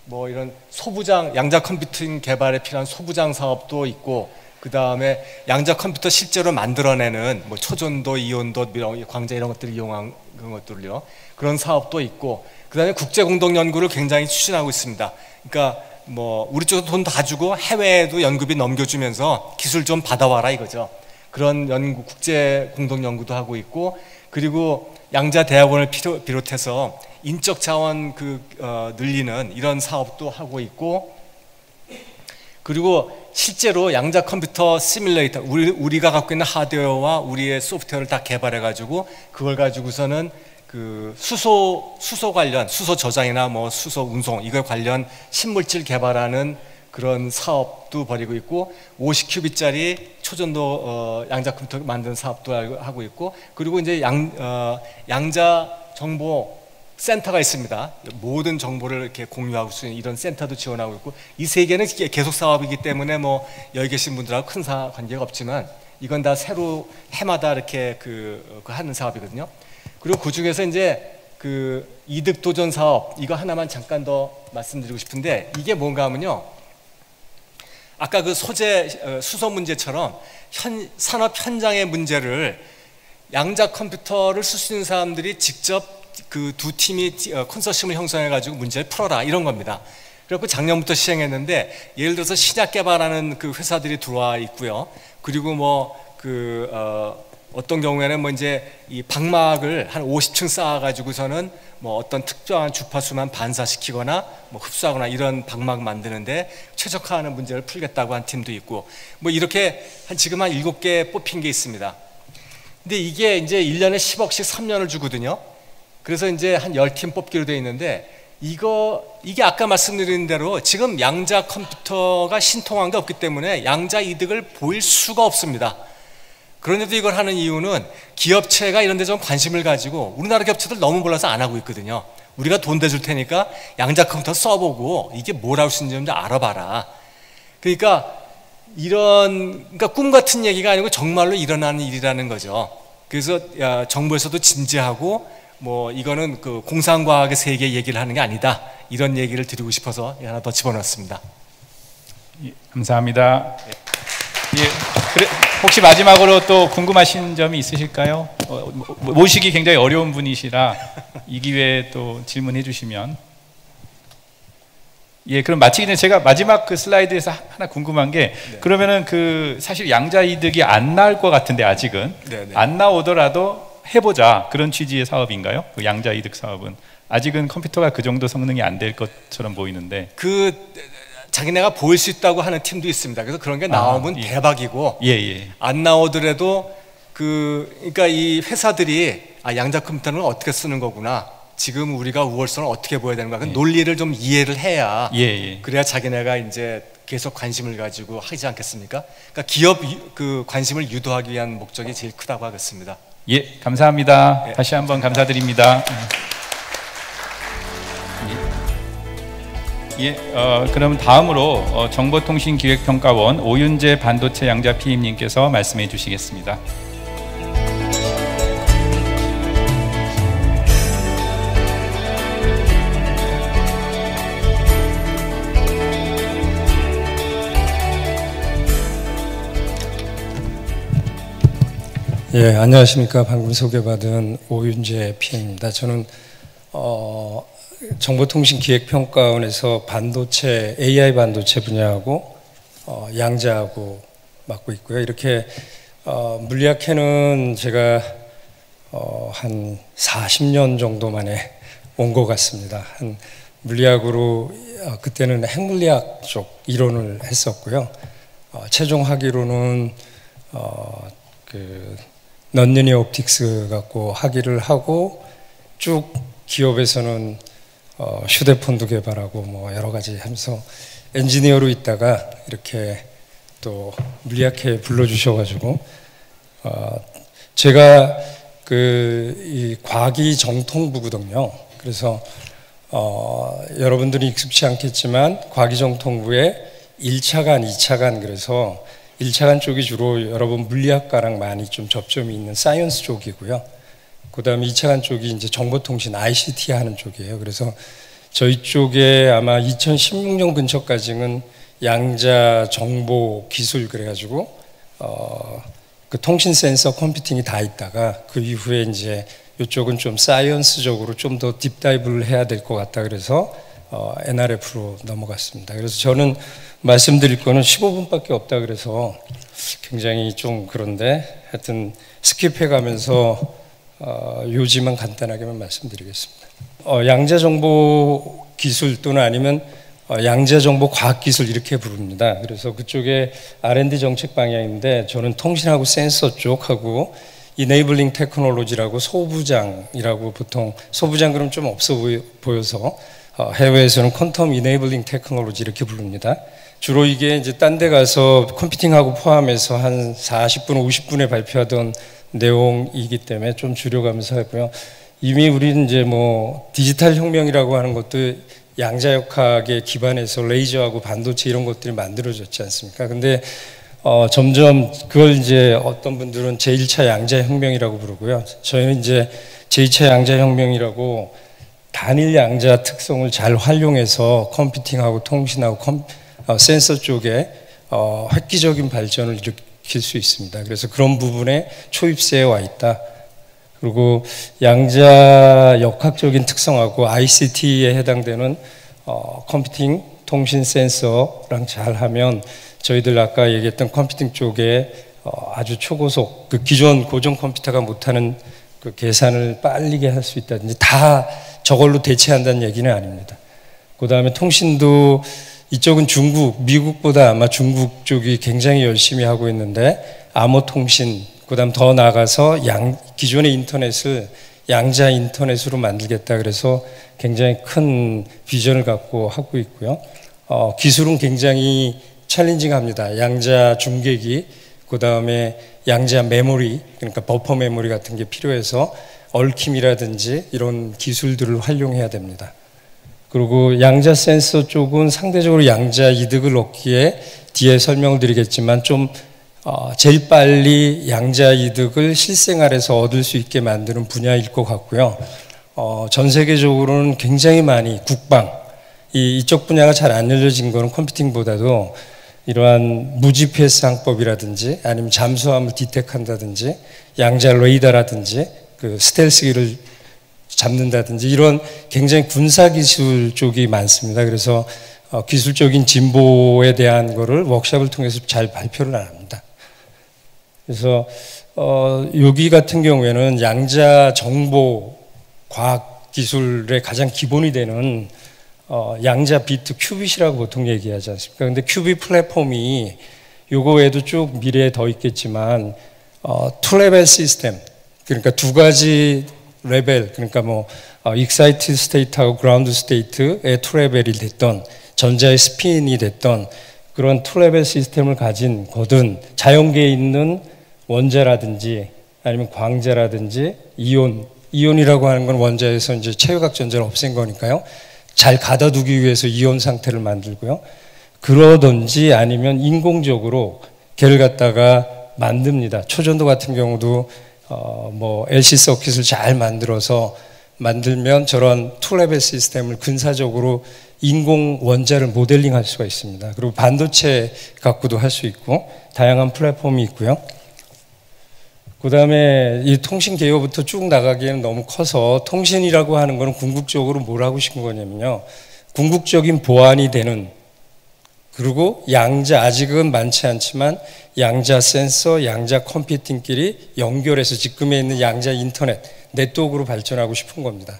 뭐 이런 소부장, 양자 컴퓨팅 개발에 필요한 소부장 사업도 있고, 그 다음에 양자 컴퓨터 실제로 만들어내는 뭐 초전도, 이온도, 광자 이런 것들을 이용한 그런 것들을요, 그런 사업도 있고, 그 다음에 국제 공동 연구를 굉장히 추진하고 있습니다. 그러니까 뭐 우리 쪽에서 돈 다 주고 해외에도 연구비 넘겨주면서 기술 좀 받아와라 이거죠. 그런 연구, 국제 공동 연구도 하고 있고, 그리고 양자 대학원을 비롯해서 인적 자원 늘리는 이런 사업도 하고 있고, 그리고 실제로 양자 컴퓨터 시뮬레이터, 우리가 갖고 있는 하드웨어와 우리의 소프트웨어를 다 개발해 가지고 그걸 가지고서는 그 수소 관련, 수소 저장이나 뭐 수소 운송 이걸 관련 신물질 개발하는 그런 사업도 벌이고 있고, 50큐빗짜리 초전도 양자 컴퓨터 만드는 사업도 하고 있고, 그리고 이제 양자 정보 센터가 있습니다. 모든 정보를 이렇게 공유하고 있는 이런 센터도 지원하고 있고, 이 세 개는 계속 사업이기 때문에 뭐 여기 계신 분들하고 큰 관계가 없지만, 이건 다 새로 해마다 이렇게 하는 사업이거든요. 그리고 그 중에서 이제 그 이득 도전 사업, 이거 하나만 잠깐 더 말씀드리고 싶은데, 이게 뭔가 하면요, 아까 그 소재 수소 문제처럼 산업 현장의 문제를 양자 컴퓨터를 쓸 수 있는 사람들이 직접 그 두 팀이 컨소시엄을 형성해 가지고 문제를 풀어라 이런 겁니다. 그래서 작년부터 시행했는데, 예를 들어서 신약 개발하는 그 회사들이 들어와 있고요. 그리고 뭐 어떤 경우에는 뭐 이제 이 방막을 한 50층 쌓아 가지고서는 뭐 어떤 특정한 주파수만 반사시키거나 뭐 흡수하거나 이런 방막 만드는데 최적화하는 문제를 풀겠다고 한 팀도 있고, 뭐 이렇게 지금 한 7개 뽑힌 게 있습니다. 근데 이게 이제 1년에 10억씩 3년을 주거든요. 그래서 이제 한 10팀 뽑기로 돼 있는데, 이게 아까 말씀드린 대로 지금 양자 컴퓨터가 신통한 게 없기 때문에 양자 이득을 보일 수가 없습니다. 그런데도 이걸 하는 이유는 기업체가 이런 데 좀 관심을 가지고, 우리나라 기업체들 너무 몰라서 안 하고 있거든요. 우리가 돈 대줄 테니까 양자 컴퓨터 써보고 이게 뭘 할 수 있는지 좀 알아봐라. 그러니까 그러니까 꿈 같은 얘기가 아니고 정말로 일어나는 일이라는 거죠. 그래서 정부에서도 진지하고, 뭐 이거는 그 공상과학의 세계 얘기를 하는 게 아니다, 이런 얘기를 드리고 싶어서 하나 더 집어넣었습니다. 예, 감사합니다. 예, 혹시 마지막으로 또 궁금하신 점이 있으실까요? 모시기 굉장히 어려운 분이시라 이 기회에 또 질문해 주시면. 예, 그럼 마치기 전에 제가 마지막 그 슬라이드에서 하나 궁금한 게, 그러면은 사실 양자 이득이 안 나올 것 같은데, 아직은 안 나오더라도 해보자 그런 취지의 사업인가요? 그 양자 이득 사업은 아직은 컴퓨터가 그 정도 성능이 안 될 것처럼 보이는데 자기네가 보일 수 있다고 하는 팀도 있습니다. 그래서 그런 게 나오면 예. 대박이고 예. 안 나오더라도 그러니까 이 회사들이 양자 컴퓨터는 어떻게 쓰는 거구나. 지금 우리가 우월성을 어떻게 보여야 되는가. 그 논리를 좀 이해를 해야 그래야 자기네가 이제 계속 관심을 가지고 하지 않겠습니까? 그러니까 기업 그 관심을 유도하기 위한 목적이 제일 크다고 하겠습니다. 예, 감사합니다. 다시 한번 감사드립니다. 그럼 다음으로 정보통신기획평가원 오윤재 반도체 양자 PM님께서 말씀해 주시겠습니다. 예, 안녕하십니까. 방금 소개받은 오윤재 PM입니다. 저는 정보통신기획평가원에서 반도체, AI 반도체 분야하고 양자하고 맡고 있고요. 이렇게 물리학회는 제가 한 40년 정도 만에 온 것 같습니다. 한 물리학으로 그때는 핵물리학 쪽 이론을 했었고요. 최종 학위로는 넌리니어 옵틱스 갖고 학위를 하고 쭉 기업에서는 휴대폰도 개발하고 뭐 여러 가지 하면서 엔지니어로 있다가 이렇게 또 물리학회에 불러주셔가지고 제가 이 과기 정통부거든요. 그래서 여러분들이 익숙치 않겠지만 과기 정통부에 1차관, 2차관 그래서 1차관 쪽이 주로 여러분 물리학과랑 많이 좀 접점이 있는 사이언스 쪽이고요. 그 다음에 2차관 쪽이 이제 정보통신 ICT 하는 쪽이에요. 그래서 저희 쪽에 아마 2016년 근처까지는 양자 정보 기술 그래가지고 그 통신 센서 컴퓨팅이 다 있다가 그 이후에 이제 이쪽은 좀 사이언스적으로 좀 더 딥다이브를 해야 될 것 같다 그래서 NRF로 넘어갔습니다. 그래서 저는 말씀드릴 거는 15분밖에 없다 그래서 굉장히 좀 그런데 하여튼 스킵해 가면서 요지만 간단하게만 말씀드리겠습니다. 양자정보 기술 또는 아니면 양자정보 과학기술 이렇게 부릅니다. 그래서 그쪽에 R&D 정책 방향인데 저는 통신하고 센서 쪽하고 이네이블링 테크놀로지라고 소부장이라고 보통 소부장 그럼 좀 없어 보여서 해외에서는 퀀텀 이네이블링 테크놀로지 이렇게 부릅니다. 주로 이게 이제 딴 데 가서 컴퓨팅하고 포함해서 한 40분, 50분에 발표하던 내용이기 때문에 좀 줄여가면서 했고요. 이미 우리는 이제 뭐 디지털 혁명이라고 하는 것도 양자역학에 기반해서 레이저하고 반도체 이런 것들이 만들어졌지 않습니까? 근데 점점 그걸 이제 어떤 분들은 제1차 양자혁명이라고 부르고요. 저희는 이제 제2차 양자혁명이라고 단일 양자 특성을 잘 활용해서 컴퓨팅하고 통신하고 센서 쪽에 획기적인 발전을 일으킬 수 있습니다. 그래서 그런 부분에 초입세에 와 있다. 그리고 양자 역학적인 특성하고 ICT에 해당되는 컴퓨팅, 통신 센서랑 잘 하면 저희들 아까 얘기했던 컴퓨팅 쪽에 아주 초고속, 그 기존 고정 컴퓨터가 못하는 그 계산을 빠르게 할 수 있다든지 다 저걸로 대체한다는 얘기는 아닙니다. 그 다음에 통신도 이쪽은 중국, 미국보다 아마 중국 쪽이 굉장히 열심히 하고 있는데 암호통신, 그 다음 더 나아가서 기존의 인터넷을 양자 인터넷으로 만들겠다 그래서 굉장히 큰 비전을 갖고 하고 있고요. 기술은 굉장히 챌린징합니다. 양자 중계기, 그 다음에 양자 메모리, 그러니까 버퍼 메모리 같은 게 필요해서 얽힘이라든지 이런 기술들을 활용해야 됩니다. 그리고 양자 센서 쪽은 상대적으로 양자 이득을 얻기에 뒤에 설명을 드리겠지만 좀 제일 빨리 양자 이득을 실생활에서 얻을 수 있게 만드는 분야일 것 같고요. 전 세계적으로는 굉장히 많이 국방, 이쪽 분야가 잘 안 알려진 거는 컴퓨팅보다도 이러한 무GPS 항법이라든지 아니면 잠수함을 디텍한다든지 양자 레이더라든지 그 스텔스기를 잡는다든지 이런 굉장히 군사기술 쪽이 많습니다. 그래서 기술적인 진보에 대한 거를 워크숍을 통해서 잘 발표를 안 합니다. 그래서 여기 같은 경우에는 양자 정보 과학 기술의 가장 기본이 되는 양자 비트 큐빗이라고 보통 얘기하지 않습니까? 근데 큐빗 플랫폼이 요거 외에도 쭉 미래에 더 있겠지만 투 레벨 시스템, 그러니까 두 가지 레벨, 그러니까 뭐 익사이티드 스테이트하고 그라운드 스테이트의 투 레벨이 됐던, 전자의 스핀이 됐던 그런 투 레벨 시스템을 가진 거든, 자연계에 있는 원자라든지 아니면 광자라든지 이온이라고 하는 건 원자에서 이제 체외각 전자를 없앤 거니까요. 잘 가둬두기 위해서 이온 상태를 만들고요. 그러든지 아니면 인공적으로 걔를 갖다가 만듭니다. 초전도 같은 경우도 뭐 LC 서킷을 잘 만들면 저런 투 레벨 시스템을 근사적으로 인공 원자를 모델링할 수가 있습니다. 그리고 반도체 갖고도 할 수 있고 다양한 플랫폼이 있고요. 그 다음에 이 통신 개요부터 쭉 나가기에는 너무 커서, 통신이라고 하는 거는 궁극적으로 뭘 하고 싶은 거냐면요, 궁극적인 보안이 되는, 그리고 양자, 아직은 많지 않지만 양자 센서, 양자 컴퓨팅끼리 연결해서 지금에 있는 양자 인터넷, 네트워크로 발전하고 싶은 겁니다.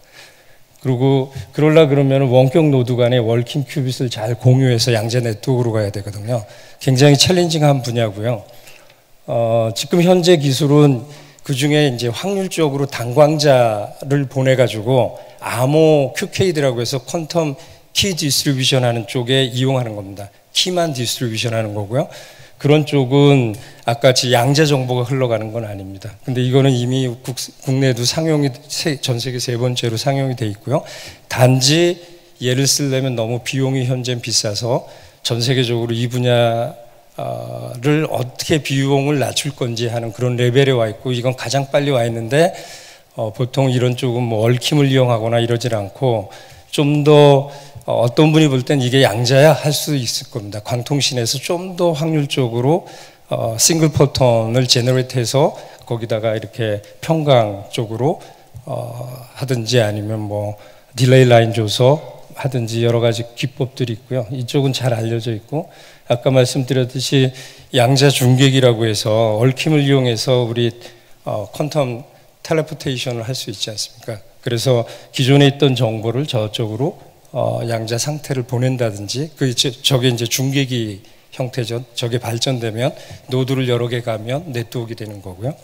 그리고 그러려 그러면 원격 노드 간의 월킹 큐빗을 잘 공유해서 양자 네트워크로 가야 되거든요. 굉장히 챌린징한 분야고요. 지금 현재 기술은 그 중에 이제 확률적으로 단광자를 보내가지고 암호 QKD라고 해서 퀀텀 키 디스트리뷰션 하는 쪽에 이용하는 겁니다. 키만 디스트리뷰션 하는 거고요. 그런 쪽은 아까같이 양자 정보가 흘러가는 건 아닙니다. 근데 이거는 이미 국내에도 상용이 전 세계 3번째로 상용이 돼 있고요. 단지 예를 쓰려면 너무 비용이 현재는 비싸서 전 세계적으로 이 분야를 어떻게 비용을 낮출 건지 하는 그런 레벨에 와 있고, 이건 가장 빨리 와 있는데 보통 이런 쪽은 뭐 얽힘을 이용하거나 이러질 않고, 좀 더 어떤 분이 볼 땐 이게 양자야 할 수 있을 겁니다. 광통신에서 좀 더 확률적으로 싱글 포톤을 제너레이트해서 거기다가 이렇게 평강 쪽으로 하든지 아니면 뭐 딜레이 라인 줘서 하든지 여러 가지 기법들이 있고요. 이쪽은 잘 알려져 있고, 아까 말씀드렸듯이 양자 중계기라고 해서 얽힘을 이용해서 우리 퀀텀 텔레포테이션을 할 수 있지 않습니까? 그래서 기존에 있던 정보를 저쪽으로 양자 상태를 보낸다든지, 저게 이제 중계기 형태죠. 저게 발전되면 노드를 여러 개 가면 네트워크가 되는 거고요.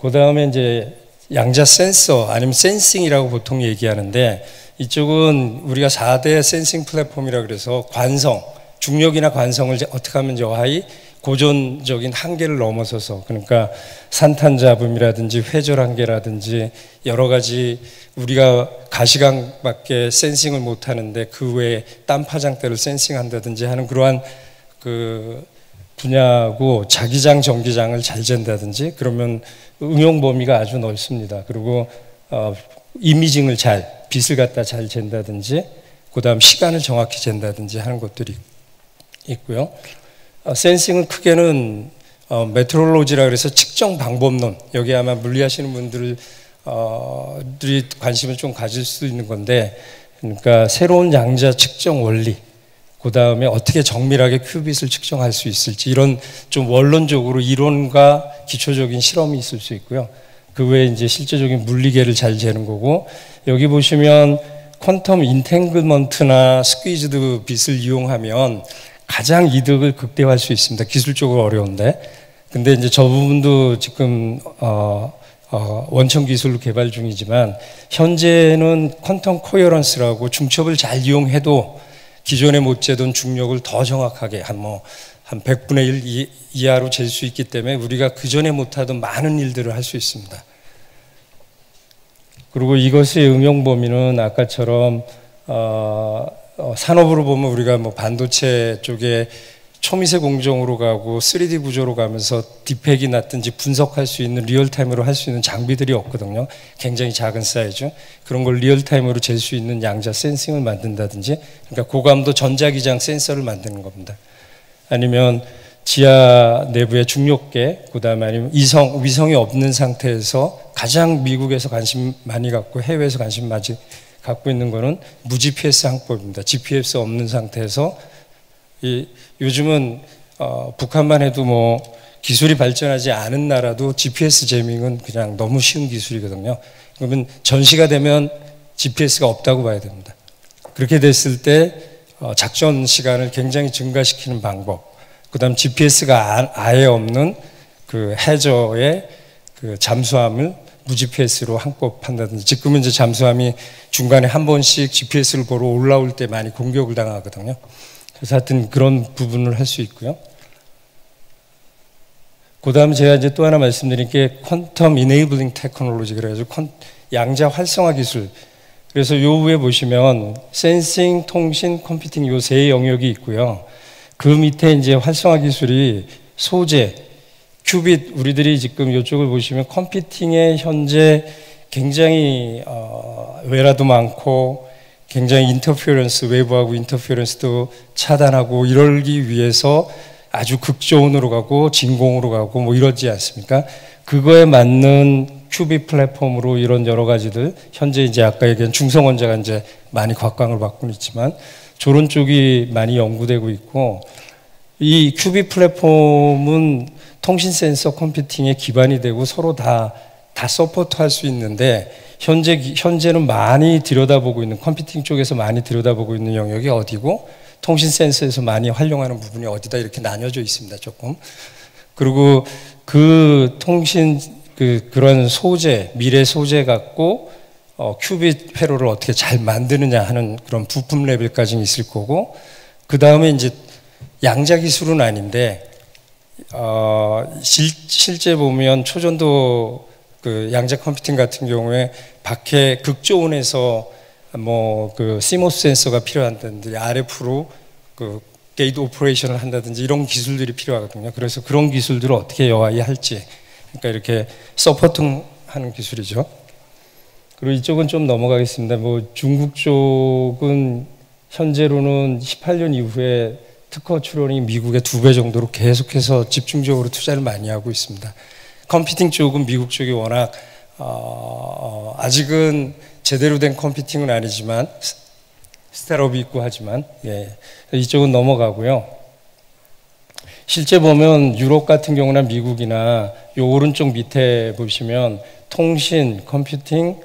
그 다음에 이제 양자 센서 아니면 센싱이라고 보통 얘기하는데, 이쪽은 우리가 4대 센싱 플랫폼이라 그래서 관성, 중력이나 관성을 어떻게 하면 여하이 고전적인 한계를 넘어서서, 그러니까 산탄 잡음이라든지 회절 한계라든지 여러 가지 우리가 가시광밖에 센싱을 못 하는데 그 외에 땀 파장대를 센싱한다든지 하는 그러한 그 분야고, 자기장 전기장을 잘 잰다든지 그러면 응용 범위가 아주 넓습니다. 그리고 이미징을 빛을 갖다 잘 잰다든지, 그 다음 시간을 정확히 잰다든지 하는 것들이 있고요. 센싱은 크게는 메트롤로지라 그래서 측정 방법론, 여기 아마 물리하시는 분들이 관심을 좀 가질 수 있는 건데, 그러니까 새로운 양자 측정 원리, 그 다음에 어떻게 정밀하게 큐빗을 측정할 수 있을지, 이런 좀 원론적으로 이론과 기초적인 실험이 있을 수 있고요. 그 외에 이제 실제적인 물리계를 잘 재는 거고, 여기 보시면 퀀텀 인탱글먼트나 스퀴즈드 빛을 이용하면 가장 이득을 극대화할 수 있습니다. 기술적으로 어려운데. 근데 이제 저 부분도 지금 원천 기술로 개발 중이지만, 현재는 퀀텀 코어런스라고 중첩을 잘 이용해도 기존에 못 재던 중력을 더 정확하게 한 100분의 1 이하로 잴 수 있기 때문에 우리가 그전에 못하던 많은 일들을 할 수 있습니다. 그리고 이것의 응용 범위는 아까처럼 산업으로 보면 우리가 뭐 반도체 쪽에 초미세 공정으로 가고 3D 구조로 가면서 디펙이 났든지 분석할 수 있는, 리얼타임으로 할 수 있는 장비들이 없거든요. 굉장히 작은 사이즈. 그런 걸 리얼타임으로 잴 수 있는 양자 센싱을 만든다든지, 그러니까 고감도 전자기장 센서를 만드는 겁니다. 아니면 지하 내부의 중력계, 그 다음에 아니면 위성이 없는 상태에서 가장 미국에서 관심 많이 갖고 해외에서 관심 많이 갖고 있는 거는 무GPS 항법입니다. GPS 없는 상태에서 요즘은 북한만 해도 뭐 기술이 발전하지 않은 나라도 GPS 제밍은 그냥 너무 쉬운 기술이거든요. 그러면 전시가 되면 GPS가 없다고 봐야 됩니다. 그렇게 됐을 때 작전 시간을 굉장히 증가시키는 방법, 그 다음 GPS가 아예 없는 그 해저의 그 잠수함을 무GPS로 항법한다든지, 지금은 이제 잠수함이 중간에 한 번씩 GPS를 보러 올라올 때 많이 공격을 당하거든요. 그래서 하여튼 그런 부분을 할 수 있고요. 그 다음에 제가 이제 또 하나 말씀드린 게 퀀텀 이네이블링 테크놀로지, 그래가지고 양자 활성화 기술. 그래서 요 위에 보시면 센싱, 통신, 컴퓨팅 요 세 영역이 있고요. 그 밑에 이제 활성화 기술이 소재, 큐빗, 우리들이 지금 이쪽을 보시면 컴퓨팅에 현재 굉장히 외라도 많고 굉장히 인터페어런스, 외부하고 인터페어런스도 차단하고 이러기 위해서 아주 극저온으로 가고 진공으로 가고 뭐 이러지 않습니까? 그거에 맞는 큐빅 플랫폼으로 이런 여러 가지들, 현재 이제 아까 얘기한 중성원자가 이제 많이 곽광을 받고는 있지만 저런 쪽이 많이 연구되고 있고, 이 큐빅 플랫폼은 통신 센서 컴퓨팅의 기반이 되고 서로 다 서포트할 수 있는데, 현재는 많이 들여다보고 있는, 컴퓨팅 쪽에서 많이 들여다보고 있는 영역이 어디고, 통신 센서에서 많이 활용하는 부분이 어디다, 이렇게 나뉘어져 있습니다, 조금. 그리고 그 통신, 그런 소재, 미래 소재 갖고, 큐빗 회로를 어떻게 잘 만드느냐 하는 그런 부품 레벨까지는 있을 거고, 그 다음에 이제 양자 기술은 아닌데, 실제 보면 초전도 그 양자 컴퓨팅 같은 경우에 밖에 극저온에서 뭐 그 CMOS 센서가 필요한다든지 RF로 그 게이트 오퍼레이션을 한다든지 이런 기술들이 필요하거든요. 그래서 그런 기술들을 어떻게 여하이 할지, 그러니까 이렇게 서포팅하는 기술이죠. 그리고 이쪽은 좀 넘어가겠습니다. 뭐 중국 쪽은 현재로는 18년 이후에 특허 출원이 미국의 2배 정도로 계속해서 집중적으로 투자를 많이 하고 있습니다. 컴퓨팅 쪽은 미국 쪽이 워낙 아직은 제대로 된 컴퓨팅은 아니지만 스타트업이 있고 하지만, 예, 이쪽은 넘어가고요. 실제 보면 유럽 같은 경우나 미국이나 요 오른쪽 밑에 보시면 통신, 컴퓨팅,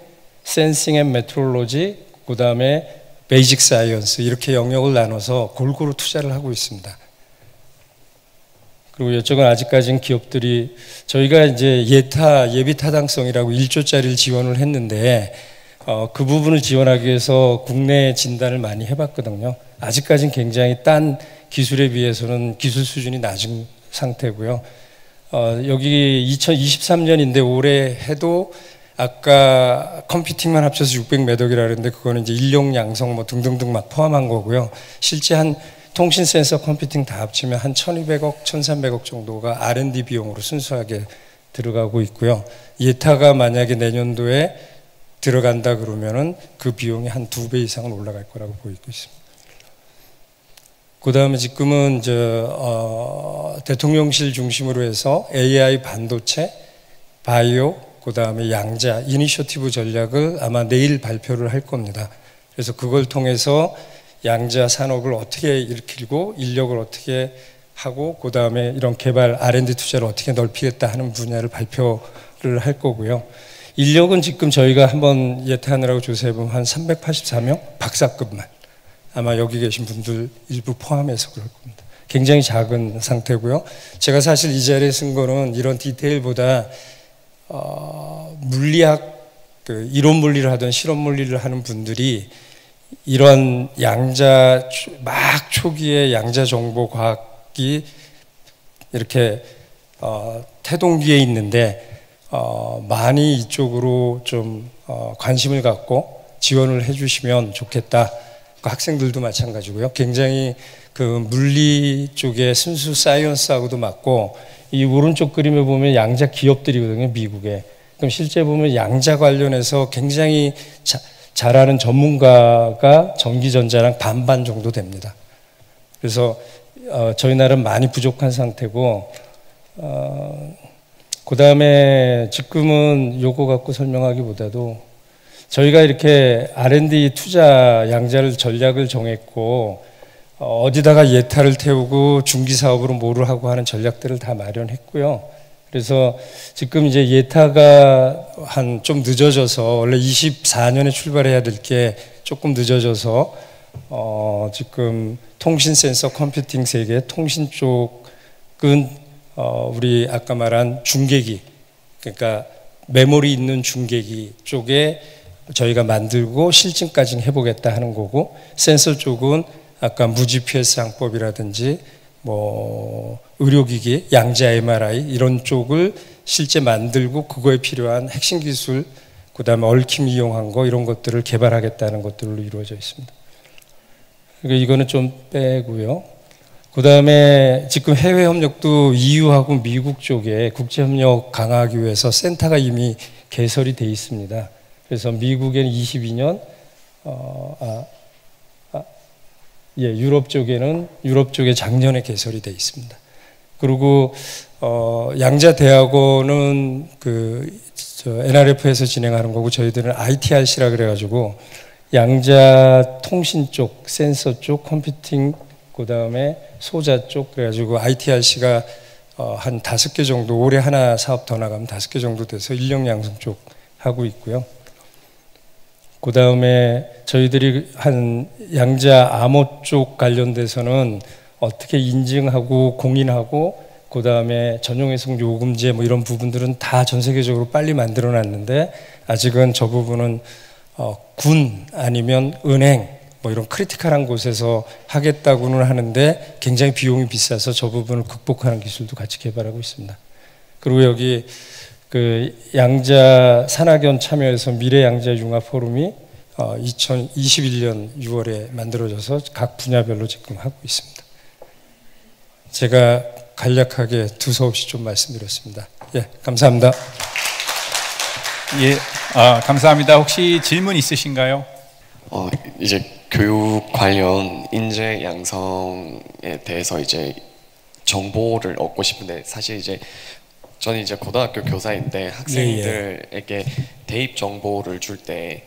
센싱 앤 메트롤로지, 그 다음에 베이직 사이언스, 이렇게 영역을 나눠서 골고루 투자를 하고 있습니다. 그리고 이쪽은 아직까지는 기업들이, 저희가 이제 예비 타당성이라고 1조짜리를 지원을 했는데, 그 부분을 지원하기 위해서 국내 진단을 많이 해봤거든요. 아직까지는 굉장히 딴 기술에 비해서는 기술 수준이 낮은 상태고요. 여기 2023년인데 올해 해도 아까 컴퓨팅만 합쳐서 600몇 억이라 그랬는데, 그거는 이제 인력 양성 뭐 등등등 막 포함한 거고요. 실제 한 통신 센서 컴퓨팅 다 합치면 한 1200억, 1300억 정도가 R&D 비용으로 순수하게 들어가고 있고요. 예타가 만약에 내년도에 들어간다 그러면은 그 비용이 한 2배 이상은 올라갈 거라고 보이고 있습니다. 그 다음에 지금은 대통령실 중심으로 해서 AI 반도체, 바이오, 그 다음에 양자, 이니셔티브 전략을 아마 내일 발표를 할 겁니다. 그래서 그걸 통해서 양자 산업을 어떻게 일으키고 인력을 어떻게 하고, 그 다음에 이런 개발 R&D 투자를 어떻게 넓히겠다 하는 분야를 발표를 할 거고요. 인력은 지금 저희가 한번 예타하느라고 조사해보면 한 384명? 박사급만. 아마 여기 계신 분들 일부 포함해서 그럴 겁니다. 굉장히 작은 상태고요. 제가 사실 이 자리에 쓴 거는 이런 디테일보다 물리학, 이론 물리를 하든 실험 물리를 하는 분들이 이런 양자, 막 초기에 양자 정보 과학이 이렇게 태동기에 있는데, 많이 이쪽으로 좀 관심을 갖고 지원을 해주시면 좋겠다. 그 학생들도 마찬가지고요. 굉장히 그 물리 쪽에 순수 사이언스하고도 맞고, 이 오른쪽 그림에 보면 양자 기업들이거든요, 미국에. 그럼 실제 보면 양자 관련해서 굉장히 잘하는 전문가가 전기전자랑 반반 정도 됩니다. 그래서 저희 나라는 많이 부족한 상태고, 그 다음에 지금은 요거 갖고 설명하기보다도 저희가 이렇게 R&D 투자 양자를 전략을 정했고, 어디다가 예타를 태우고 중기 사업으로 뭐를 하고 하는 전략들을 다 마련했고요. 그래서 지금 이제 예타가 한 좀 늦어져서 원래 24년에 출발해야 될 게 조금 늦어져서 지금 통신 센서 컴퓨팅 세계 통신 쪽은 우리 아까 말한 중계기, 그러니까 메모리 있는 중계기 쪽에 저희가 만들고 실증까지 해보겠다 하는 거고, 센서 쪽은 아까 무GPS 항법이라든지 뭐 의료기기, 양자 MRI 이런 쪽을 실제 만들고 그거에 필요한 핵심 기술, 그다음에 얽힘 이용한 거 이런 것들을 개발하겠다는 것들로 이루어져 있습니다. 그러니까 이거는 좀 빼고요. 그다음에 지금 해외 협력도 EU하고 미국 쪽에 국제 협력 강화하기 위해서 센터가 이미 개설이 돼 있습니다. 그래서 미국에는 22년, 유럽 쪽에 작년에 개설이 돼 있습니다. 그리고 양자 대학원은 NRF에서 진행하는 거고, 저희들은 ITRC라 그래가지고 양자 통신 쪽, 센서 쪽, 컴퓨팅, 그 다음에 소자 쪽 그래가지고 ITRC가 한 5개 정도, 올해 하나 사업 더 나가면 5개 정도 돼서 인력 양성 쪽 하고 있고요. 그 다음에 저희들이 한 양자 암호 쪽 관련돼서는 어떻게 인증하고 공인하고, 그 다음에 전용해석 요금제 뭐 이런 부분들은 다 전 세계적으로 빨리 만들어 놨는데, 아직은 저 부분은 군 아니면 은행 뭐 이런 크리티컬한 곳에서 하겠다고는 하는데 굉장히 비용이 비싸서 저 부분을 극복하는 기술도 같이 개발하고 있습니다. 그리고 여기 양자 산학연 참여해서 미래 양자 융합 포럼이 2021년 6월에 만들어져서 각 분야별로 지금 하고 있습니다. 제가 간략하게 두서없이 좀 말씀드렸습니다. 예, 감사합니다. 예, 감사합니다. 혹시 질문 있으신가요? 이제 교육 관련 인재 양성에 대해서 이제 정보를 얻고 싶은데, 사실 이제 저는 이제 고등학교 교사인데 학생들에게 대입 정보를 줄 때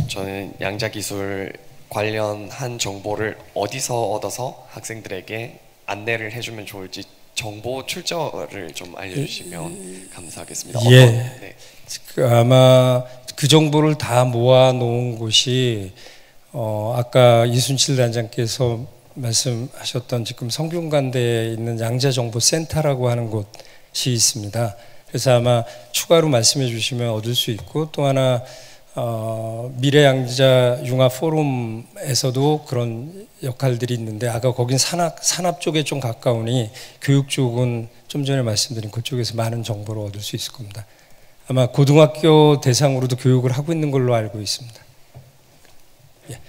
저는 양자 기술 관련한 정보를 어디서 얻어서 학생들에게 안내를 해주면 좋을지 정보 출처를 좀 알려주시면 감사하겠습니다. 예. 네. 아마 그 정보를 다 모아놓은 곳이 아까 이순칠 단장께서 말씀하셨던 지금 성균관대에 있는 양자정보센터라고 하는 곳이 있습니다. 그래서 아마 추가로 말씀해 주시면 얻을 수 있고, 또 하나 미래양자융합포럼에서도 그런 역할들이 있는데, 아까 거긴 산업 쪽에 좀 가까우니 교육 쪽은 좀 전에 말씀드린 그쪽에서 많은 정보를 얻을 수 있을 겁니다. 아마 고등학교 대상으로도 교육을 하고 있는 걸로 알고 있습니다. 예.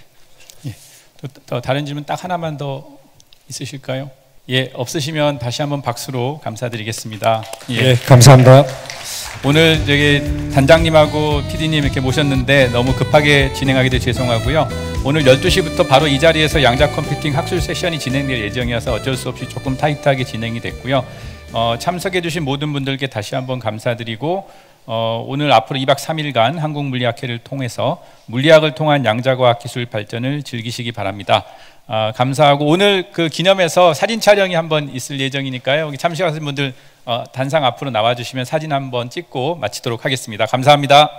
또 다른 질문 딱 하나만 더 있으실까요? 예, 없으시면 다시 한번 박수로 감사드리겠습니다. 예, 감사합니다. 오늘 저기 단장님하고 PD님 이렇게 모셨는데 너무 급하게 진행하게 돼 죄송하고요. 오늘 12시부터 바로 이 자리에서 양자 컴퓨팅 학술 세션이 진행될 예정이어서 어쩔 수 없이 조금 타이트하게 진행이 됐고요. 참석해 주신 모든 분들께 다시 한번 감사드리고, 오늘 앞으로 2박 3일간 한국물리학회를 통해서 물리학을 통한 양자과학 기술 발전을 즐기시기 바랍니다. 감사하고, 오늘 그 기념해서 사진 촬영이 한번 있을 예정이니까요. 여기 참석하신 분들 단상 앞으로 나와주시면 사진 한번 찍고 마치도록 하겠습니다. 감사합니다.